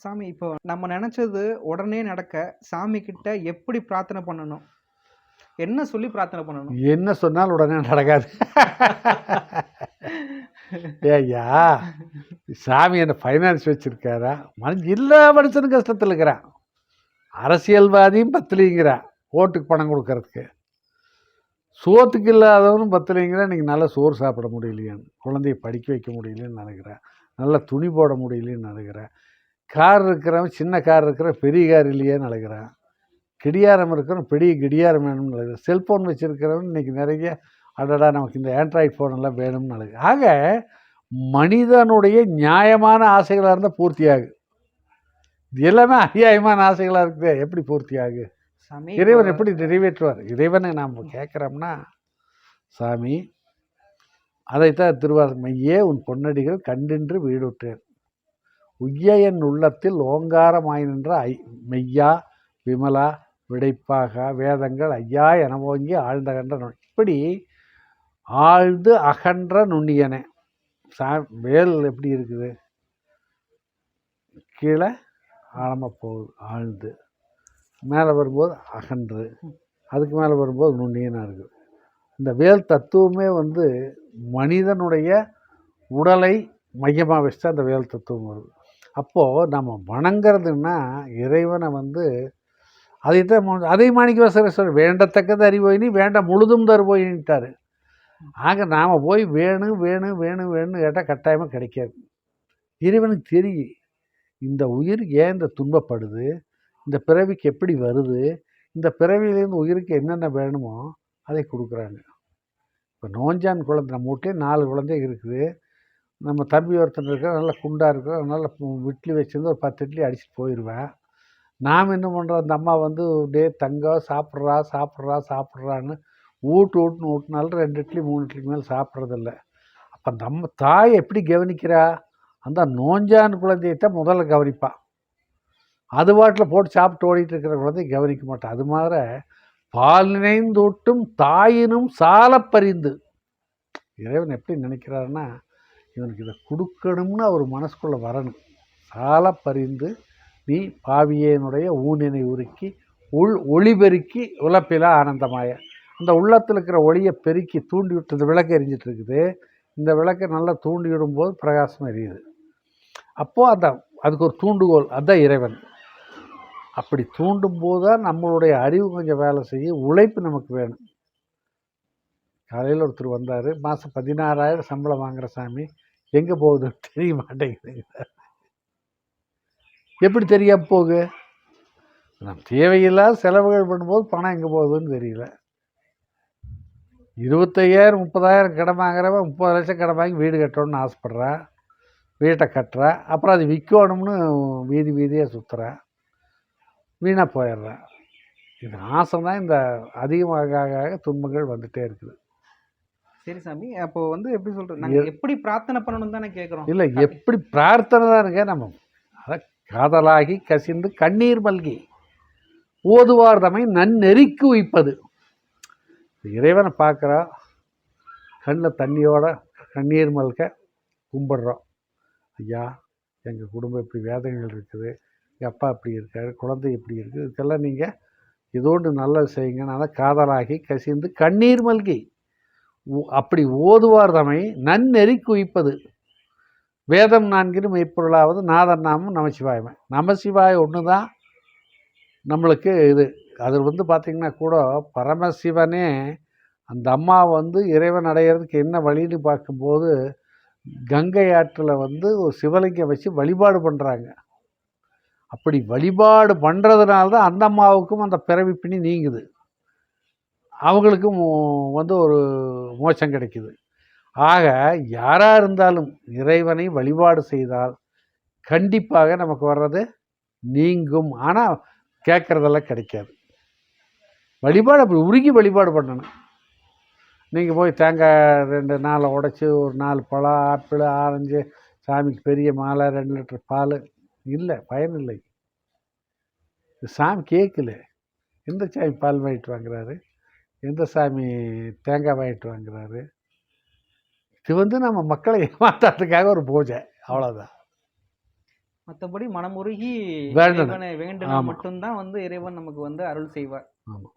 சாமி, இப்போ நம்ம நெனச்சது உடனே நடக்க, சாமி கிட்ட எப்படி பிரார்த்தனை பண்ணணும்? என்ன சொல்லி பிரார்த்தனை பண்ணணும்? என்ன சொன்னாலும் உடனே நடக்காது. ஏய்யா, சாமி என்ன ஃபைனான்ஸ் வச்சிருக்காரா? எல்லா மனுஷனும் கஷ்டத்தில் இருக்கிறான். அரசியல்வாதியும் பத்தலைங்கிறான் ஓட்டுக்கு பணம் கொடுக்கறதுக்கு. சோத்துக்கு இல்லாதவனும் பத்தலைங்கிறான். இன்றைக்கி நல்லா சோறு சாப்பிட முடியலையான்னு, குழந்தைய படிக்க வைக்க முடியலன்னு நினைக்கிறேன், நல்லா துணி போட முடியலன்னு நினைக்கிறேன். கார் இருக்கிறவன் சின்ன கார் இருக்கிறவன் பெரிய கார் இல்லையேன்னு நினைக்கிறான். கிடியாரம் இருக்கிறவன் பெரிய கிடியாரம் வேணும்னு நினைக்கிறேன். செல்ஃபோன் வச்சுருக்கிறவன் இன்றைக்கி நிறைய அடடா நமக்கு இந்த ஆண்ட்ராய்டு ஃபோனெல்லாம் வேணும்னு நினைக்கிறேன். ஆக மனிதனுடைய நியாயமான ஆசைகளாக இருந்தால் பூர்த்தியாகு. இது எல்லாமே அநியாயமான ஆசைகளாக இருக்குது, எப்படி பூர்த்தியாகு? சாமி, இறைவன் எப்படி நிறைவேற்றுவார்? இறைவனை நாம் கேட்குறோம்னா, சாமி அதைத்தான் திருவாசகம், மையே உன் பொன்னடிகள் கண்டின்று வீடுற்றேன், உய்ய என் உள்ளத்தில் ஓங்காரமாய் நின்ற மெய்யா விமலா விடைப்பாக வேதங்கள் ஐயா என ஓங்கி ஆழ்ந்த கன்ற, இப்படி ஆழ்ந்து அகன்ற நுண்ணியனே. வேல் எப்படி இருக்குது? கீழே ஆழமாக போகுது, ஆழ்ந்து மேலே வரும்போது அகன்று, அதுக்கு மேலே வரும்போது நுண்ணியனாக இருக்குது. இந்த வேல் தத்துவமே மனிதனுடைய உடலை மையமாக வச்சு அந்த வேல் தத்துவம் வருது. அப்போது நம்ம வணங்கிறதுன்னா இறைவனை அதைத்தான் அதை மாணிக்கவாசகர் வேண்டத்தக்கது அறிவோயினி வேண்ட முழுதும் தருவோயின்ட்டார். ஆக நாம் போய் வேணும் வேணும் வேணும் வேணும்னு கேட்டால் கட்டாயமாக கிடைக்காது. இறைவனுக்கு தெரியும் இந்த உயிர் ஏன் இந்த துன்பப்படுது, இந்த பிறவிக்கு எப்படி வருது, இந்த பிறவியிலேருந்து உயிருக்கு என்னென்ன வேணுமோ அதை கொடுக்குறாங்க. இப்போ நோஞ்சான் குழந்தை, நம்ம வீட்லேயே 4 குழந்தை இருக்குது. நம்ம தம்பி ஒருத்தன் இருக்கிற நல்லா குண்டாக இருக்கிற, நல்லா இட்லி வச்சுருந்து ஒரு 10 இட்லி அடிச்சுட்டு போயிடுவேன். நாம் என்ன பண்ணுறோம், அந்த அம்மா டே தங்கம் சாப்பிட்றா சாப்பிட்றா சாப்பிட்றான்னு ஊட்டுன்னு ஊட்டினாலும் 2 இட்லி 3 இட்லிக்கு மேலே சாப்பிட்றதில்ல. அப்போ நம்ம தாய் எப்படி கவனிக்கிறா? அந்த நோஞ்சான் குழந்தையத்தான் முதல்ல கவனிப்பாள். அது பாட்டில் போட்டு சாப்பிட்டு ஓடிட்டு இருக்கிற குழந்தைய கவனிக்க மாட்டான். அது மாதிரி பால் நினைந்தூட்டும் தாயினும் சால பறிந்து, இறைவன் எப்படி நினைக்கிறாருன்னா, இவனுக்கு இதை கொடுக்கணும்னு அவர் மனசுக்குள்ளே வரணும். சால பறிந்து நீ பாவியனுடைய ஊனினை உருக்கி ஒளி பெருக்கி உழப்பிலா ஆனந்தமாய, அந்த உள்ளத்தில் இருக்கிற ஒளியை பெருக்கி தூண்டி விட்டு, இந்த விளக்கு எரிஞ்சிட்டு இருக்குது, இந்த விளக்கை நல்லா தூண்டி விடும்போது பிரகாசம் எரியுது. அப்போது அதுக்கு ஒரு தூண்டுகோல், அதுதான் இறைவன். அப்படி தூண்டும் போது தான் நம்மளுடைய அறிவு கொஞ்சம் வேலை செய்ய, உழைப்பு நமக்கு வேணும். காலையில் ஒருத்தர் வந்தார், மாதம் 16,000 சம்பளம் வாங்குகிற சாமி, எங்கே போகுதுன்னு தெரிய மாட்டேங்குது. எப்படி தெரியாமல் போகு? நம்ம தேவையில்லாத செலவுகள் பண்ணும்போது பணம் எங்கே போகுதுன்னு தெரியல. 25,000 30,000 கடன் வாங்குறவன் 30 லட்சம் கடன் வாங்கி வீடு கட்டணும்னு ஆசைப்பட்றா, வீட்டை கட்டுறா, அப்புறம் அது விற்கணும்னு வீதி வீதியாக சுற்றுறா, வீணாக போயிடுறேன். இது ஆசை தான் இந்த அதிகமாக துன்பங்கள் வந்துகிட்டே இருக்குது. சரி சாமி, அப்போ எப்படி சொல்கிறது, நாங்கள் எப்படி பிரார்த்தனை பண்ணணும் தானே கேட்குறோம்? இல்லை, எப்படி பிரார்த்தனை தான் இருக்க, நம்ம அதை காதலாகி கசிந்து கண்ணீர் மல்கி ஓதுவார் தம்மை நன்னெறிக்கு உய்ப்பது. இறைவனை பார்க்குறா, கண்ணில் தண்ணியோட கண்ணீர் மல்க கும்பிட்றோம். ஐயா, எங்கள் குடும்பம் இப்படி வேதனைகள் இருக்குது, எங்கள் அப்பா இப்படி இருக்கார், குழந்தை இப்படி இருக்குது, இதுக்கெல்லாம் நீங்கள் இதோடு நல்லது செய்யுங்க. நான் காதலாகி கசிந்து கண்ணீர் மல்கி அப்படி ஓதுவார் தம்மை நன்னெறி குவிப்பது. வேதம் 4 மெய்ப்பொருளாவது நாதன் நாமம் நமசிவாயமே. நமசிவாய ஒன்று தான் நம்மளுக்கு இது. அது பார்த்திங்கன்னா கூட பரமசிவனே அந்த அம்மா இறைவன் அடையிறதுக்கு என்ன வழின்னு பார்க்கும்போது, கங்கை ஆற்றில் ஒரு சிவலிங்கம் வச்சு வழிபாடு பண்ணுறாங்க. அப்படி வழிபாடு பண்ணுறதுனால தான் அந்த அம்மாவுக்கும் அந்த பிறவி பிணி நீங்குது, அவங்களுக்கும் ஒரு மோட்சம் கிடைக்குது. ஆக யாராக இருந்தாலும் இறைவனை வழிபாடு செய்தால் கண்டிப்பாக நமக்கு வர்றது நீங்கும். ஆனால் கேட்குறதெல்லாம் கிடைக்காது. வழிபாடு அப்படி உருகி வழிபாடு பண்ணணும். நீங்கள் போய் தேங்காய் 2 4 உடைச்சி ஒரு 4 பழம், ஆப்பிள், ஆரஞ்சு, சாமிக்கு பெரிய மாலை, 2 லிட்டர் பால், இல்லை, பயனில்லை. சாமி கேட்கல. எந்த சாமி பால் வாங்கிட்டு வாங்குறாரு, எந்த சாமி தேங்காய் வாங்கிட்டு வாங்குறாரு? இது நம்ம மக்களை ஏமாத்துறதுக்காக ஒரு பூஜை, அவ்வளோதான். மத்தபடி மனமுருகி வேண்டணும். இறைவனை வேண்டுனா ஆமா. மட்டும்தான் வந்து இறைவன் நமக்கு வந்து அருள் செய்வார். ஆமா,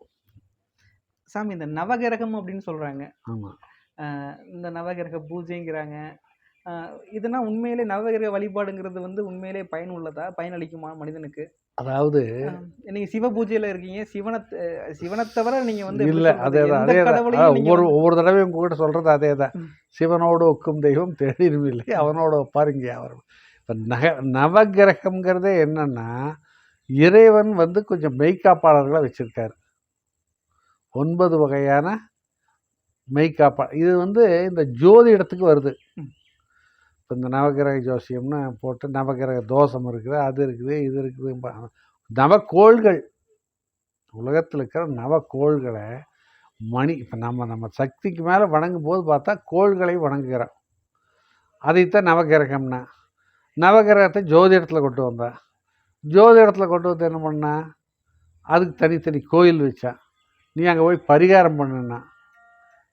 சாமி இந்த நவகிரகம் அப்படின்னு சொல்றாங்க. ஆமா. இந்த நவகிரக பூஜைங்கிறாங்க. அ இதுனா உண்மையிலே நவகிரக வழிபாடுங்கிறது வந்து உண்மையிலே பயனுள்ளதா? பயனளிக்குமா மனிதனுக்கு? அதாவது அ நீங்க சிவ பூஜையில இருக்கீங்க. சிவனத் தவிர நீங்க வந்து எப்படி இல்ல. சொல்றது? அதேதான், எந்த அதேதான். கடவுளையும் நீங்க வந்து ஒவ்வொரு தடவையும் உங்ககிட்ட சொல்றது அதேதான். ம். சிவனோடு ஒக்கும் தெய்வம் தேடினும் இல்லை, ம். அவனோடு ஒப்பார் இங்கே அவர். இப்ப நவக்கிரகம்ங்கிறதே என்னன்னா, இறைவன் வந்து கொஞ்சம் மெய்க்காப்பாளர்களை வச்சிருக்காரு. 9 வகையான மெய்க்காப்பா. இது வந்து இந்த ஜோதி இடத்துக்கு வருது. ம். இப்ப இந்த நவகிரக ஜோசியம்னு போட்டு நவகிரக தோஷம் இருக்குது, அது இருக்குது, இது இருக்குது. நவக்கோள்கள், உலகத்தில் இருக்கிற நவக்கோள்களை இப்ப நம்ம சக்திக்கு மேலே வணங்கும் போது பார்த்தா கோள்களை வணங்குகிறோம். அதைத்தான் நவகிரகம்னா. நவகிரகத்தை ஜோதிடத்துல கொண்டு வந்தா. ஜோதிடத்துல கொண்டு வந்து என்ன பண்ணா, அதுக்கு தனித்தனி கோயில் வச்சா. நீ அங்கே போய் பரிகாரம் பண்ணுன்னா,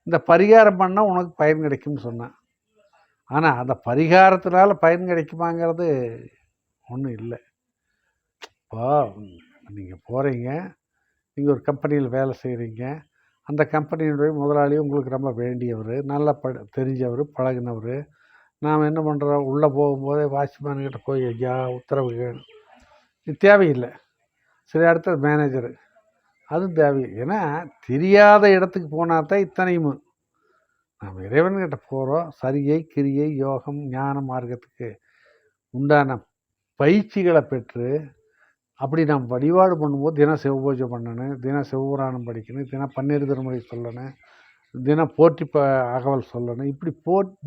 இந்த பரிகாரம் பண்ணால் உனக்கு பயன் கிடைக்கும்னு சொன்னான். ஆனால் அந்த பரிகாரத்தினால பயன் கிடைக்குமாங்கிறது ஒன்றும் இல்லை. இப்போ நீங்கள் போகிறீங்க, நீங்கள் ஒரு கம்பெனியில் வேலை செய்கிறீங்க, அந்த கம்பெனியினுடைய முதலாளி உங்களுக்கு ரொம்ப வேண்டியவர், நல்லா தெரிஞ்சவர், பழகினவர். நாம் என்ன பண்ணுறோம், உள்ளே போகும்போதே வாட்ச்மேன்கிட்ட போய் ஐயா உத்தரவு கேணும், இது தேவையில்லை. சரி, அடுத்தது மேனேஜரு, அதுவும் தேவையில்லை. ஏன்னா தெரியாத இடத்துக்கு போனால் தான் இத்தனையும். நாம் இறைவன்கிட்ட போகிறோம், சரியை கிரியை யோகம் ஞான மார்க்கத்துக்கு உண்டான பயிற்சிகளை பெற்று அப்படி நாம் வழிபாடு பண்ணும்போது தினம் சிவபூஜை பண்ணணும், தினம் சிவபுராணம் படிக்கணும், தினம் பன்னீர் திருமுறை சொல்லணும், தினம் போற்றி அகவல் சொல்லணும். இப்படி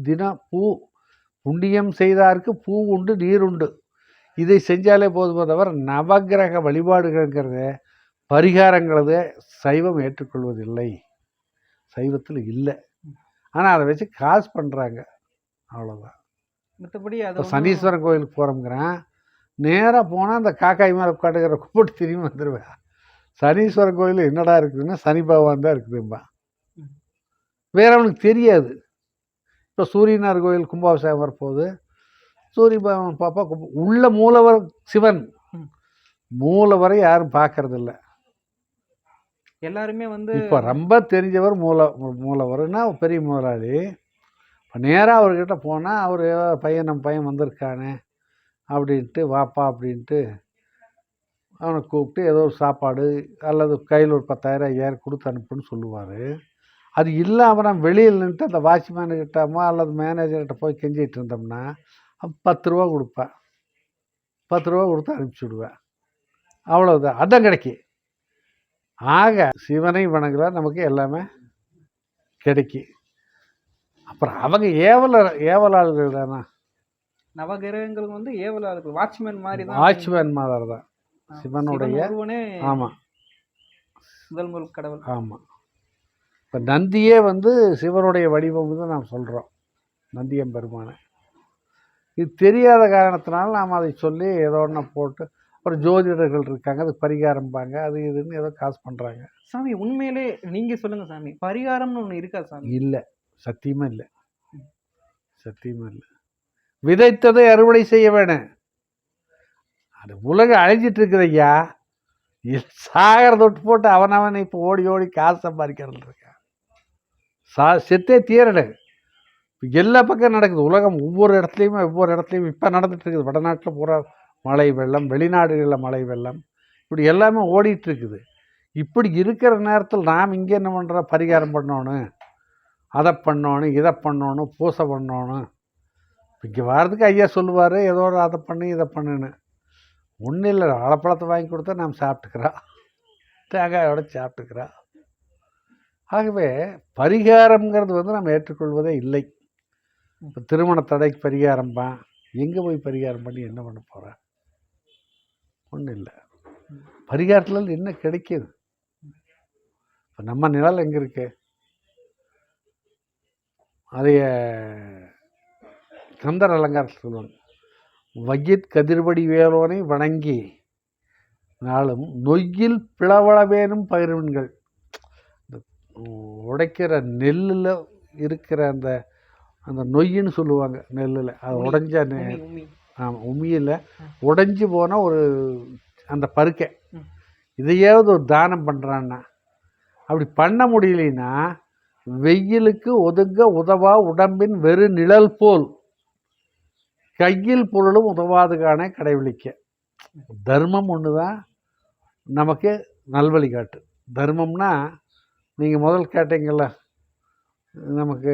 தினம் புண்ணியம் செய்தாருக்கு பூ உண்டு நீர் உண்டு, இதை செஞ்சாலே போதுமே தவிர நவகிரக வழிபாடுகள்ங்கிறத பரிகாரங்கிறத சைவம் ஏற்றுக்கொள்வதில்லை, சைவத்தில் இல்லை. ஆனால் அதை வச்சு காசு பண்ணுறாங்க, அவ்வளோதான். மற்றபடி அது இப்போ சனீஸ்வரன் கோயிலுக்கு போகிறோங்கிறேன், நேராக போனால் அந்த காக்காய் மேலே உட்காந்துக்கிற கூப்பிட்டு திரும்பி வந்துடுவேன். சனீஸ்வரன் கோயில் என்னடா இருக்குதுன்னா சனி பகவான் தான் இருக்குதும்பா, வேற அவனுக்கு தெரியாது. இப்போ சூரியனார் கோயில் கும்பாபிஷேகம் வரப்போகுது, சூரிய பகவான் பாப்பா உள்ள மூலவர் சிவன், மூலவரை யாரும் பார்க்கறதில்ல. எல்லாருமே வந்து இப்போ ரொம்ப தெரிஞ்சவர் மூலவர்னா பெரிய முதலாளி. இப்போ நேராக அவர்கிட்ட போனால் அவர் நம்ம பையன் வந்திருக்கானே அப்படின்ட்டு, வாப்பா அப்படின்ட்டு அவனை கூப்பிட்டு ஏதோ ஒரு சாப்பாடு அல்லது கையில் ஒரு 10,000 5,000 கொடுத்து அனுப்புன்னு சொல்லுவார். அது இல்லாமல் நம்ம வெளியில் நின்றுட்டு அந்த வாட்ச்மேனுக்கிட்டமோ அல்லது மேனேஜர்கிட்ட போய் கெஞ்சிகிட்டு இருந்தோம்னா 10 ரூபா கொடுப்பேன், 10 ரூபா கொடுத்து அனுப்பிச்சி விடுவேன், அவ்வளோதான். அதான் கிடைக்கும். ஆக சிவனை வணங்குறா நமக்கு எல்லாமே கிடைக்கும். அப்புறம் அவங்க ஏவலாளர்கள் தானே. நவகிரகங்கள் வந்து ஏவலாளர்கள், வாட்ச்மேன் மாதிரி தான். வாட்ச்மேன் மாதிரி தான் சிவனுடைய. ஆமாம், முதல் கடவுள். ஆமாம். இப்போ நந்தியே வந்து சிவனுடைய வடிவம் தான் நாம் சொல்கிறோம், நந்தியம் பெருமானை. இது தெரியாத காரணத்தினால நாம் அதை சொல்லி ஏதோ ஒன்று போட்டு, அப்புறம் ஜோதிடர்கள் இருக்காங்க, அது பரிகாரம்பாங்க, அது இதுன்னு ஏதோ காசு பண்ணுறாங்க. சாமி உண்மையிலே நீங்கள் சொல்லுங்கள் சாமி, பரிகாரம்னு ஒன்று இருக்கா சாமி? இல்லை, சத்தியமாக இல்லை, சத்தியமாக இல்லை. விதைத்ததை அறுவடை செய்ய வேணும். அது உலகம் அழிஞ்சிட்டு இருக்குது ஐயா. சாகர தொட்டு போட்டு அவனவன் இப்போ ஓடி ஓடி காசு சம்பாதிக்கிறது இருக்கான். செத்தே தீரலை. எல்லா பக்கம் நடக்குது. உலகம் ஒவ்வொரு இடத்துலையும் இப்போ நடந்துட்டு இருக்குது. வடநாட்டில் பூரா மழை வெள்ளம், வெளிநாடுகளில் மழை வெள்ளம், இப்படி எல்லாமே ஓடிட்டு இருக்குது. இப்படி இருக்கிற நேரத்தில் நாம் இங்கே என்ன பண்ணுறோம், பரிகாரம் பண்ணணும், அதை பண்ணணும், இதை பண்ணணும், பூசை பண்ணணும். இங்கே வர்றதுக்கு ஐயா சொல்லுவார் ஏதோ ஒரு அதை பண்ணு இதை பண்ணுன்னு. ஒன்றும் இல்லை, வாழைப்பழத்தை வாங்கி கொடுத்தா நாம் சாப்பிட்டுக்கிறோம், தேங்காயோட சாப்பிட்டுக்கிறோம். ஆகவே பரிகாரம்ங்கிறது வந்து நம்ம ஏற்றுக்கொள்வதே இல்லை. இப்போ திருமண தடைக்கு பரிகாரம்பா, எங்கே போய் பரிகாரம் பண்ணி என்ன பண்ண போகிறேன்? ஒன்றும் இல்லை. பரிகாரத்தில் என்ன கிடைக்கிது? இப்போ நம்ம நிழல் எங்கே இருக்கு? அதைய கந்தர் அலங்காரத்தில் சொல்லுவாங்க, வையத் கதிர்படி வேலோனை வணங்கி நாளும் நொய்யில் பிளவளவேனும் பகிர்வன்கள். உடைக்கிற நெல்லில் இருக்கிற அந்த அந்த நொய்யின்னு சொல்லுவாங்க, நெல்லில் அது உடைஞ்ச ஆமாம், உமியில் உடைஞ்சு போன ஒரு அந்த பருக்கை இதையாவது ஒரு தானம் பண்ணுறான்னா, அப்படி பண்ண முடியலைன்னா வெயிலுக்கு ஒதுங்க உதவா உடம்பின் வெறு நிழல் போல் கையில் பொருளும் உதவாதுகான கடைபிடிக்க. தர்மம் ஒன்று தான் நமக்கு நல்வழி காட்டு. தர்மம்னா நீங்கள் முதல் கேட்டீங்கள்ல, நமக்கு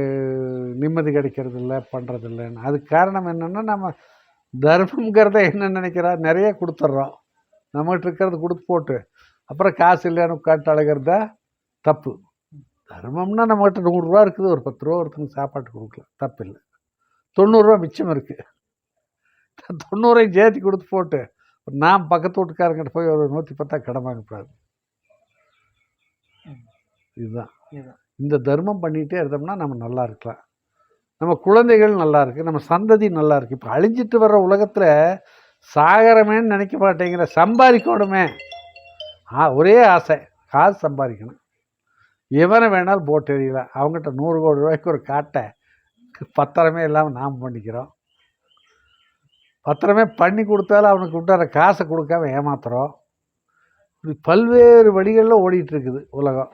நிம்மதி கிடைக்கிறது இல்லை பண்ணுறது இல்லைன்னு. அதுக்கு காரணம் என்னென்னா, நம்ம தர்மங்கிறத என்ன நினைக்கிறா, நிறைய கொடுத்துட்றோம். நம்மகிட்ட இருக்கிறது கொடுத்து போட்டு அப்புறம் காசு இல்லைன்னு உட்காந்து அழகிறதா தப்பு. தர்மம்னா நம்மகிட்ட 100 ரூபா இருக்குது, ஒரு 10 ரூபா ஒருத்தங்க சாப்பாட்டு கொடுக்கலாம், தப்பு இல்லை. 90 ரூபா மிச்சம் இருக்குது, 90ஐயும் சேர்த்து கொடுத்து போட்டு நான் பக்கத்து வீட்டுக்காரங்கிட்ட போய் ஒரு 110 கடன் வாங்கக்கூடாது. இதுதான். இந்த தர்மம் பண்ணிகிட்டே இருந்தோம்னா நம்ம நல்லா இருக்கலாம். நம்ம குழந்தைகள் நல்லா இருக்குது, நம்ம சந்ததி நல்லா இருக்குது. இப்போ அழிஞ்சிட்டு வர்ற உலகத்தில் சாகரமேன்னு நினைக்க மாட்டேங்கிற, சம்பாதிக்கணுமே ஒரே ஆசை, காசு சம்பாதிக்கணும். எவனை வேணாலும் போட்டு எறியலாம். அவங்ககிட்ட 100 கோடி ரூபாய்க்கு ஒரு காட்டை பத்திரமே இல்லாமல் நாம் பண்ணிக்கிறோம். பத்திரமே பண்ணி கொடுத்தாலும் அவனுக்கு விட்டார காசை கொடுக்காம ஏமாத்துறோம். இப்படி பல்வேறு வழிகளில் ஓடிட்டுருக்குது உலகம்.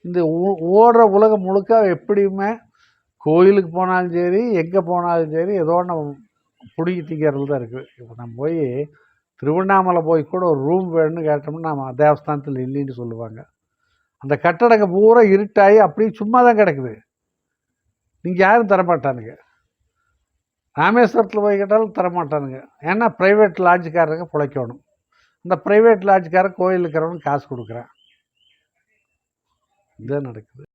இந்த ஓடுற உலகம் முழுக்க எப்படியுமே கோயிலுக்கு போனாலும் சரி, எங்கே போனாலும் சரி, ஏதோ நம்ம பிடிங்கி திங்கிறது தான் இருக்குது. இப்போ நம்ம போய் திருவண்ணாமலை போய் கூட ஒரு ரூம் வேணும்னு கேட்டோம்னா நம்ம தேவஸ்தானத்தில் இல்லைன்னு சொல்லுவாங்க. அந்த கட்டடங்க பூரா இருட்டாகி அப்படியே சும்மா தான் கிடக்குது. நீங்கள் யாரும் தரமாட்டானுங்க. ராமேஸ்வரத்தில் போய் கேட்டாலும் தரமாட்டானுங்க. ஏன்னா ப்ரைவேட் லாட்ஜுக்காரங்க பிழைக்கணும். இந்த ப்ரைவேட் லாட்ஜுக்காரன் கோயில் இருக்கிறவனுக்கு காசு கொடுக்குறான். இதுதான் நடக்குது.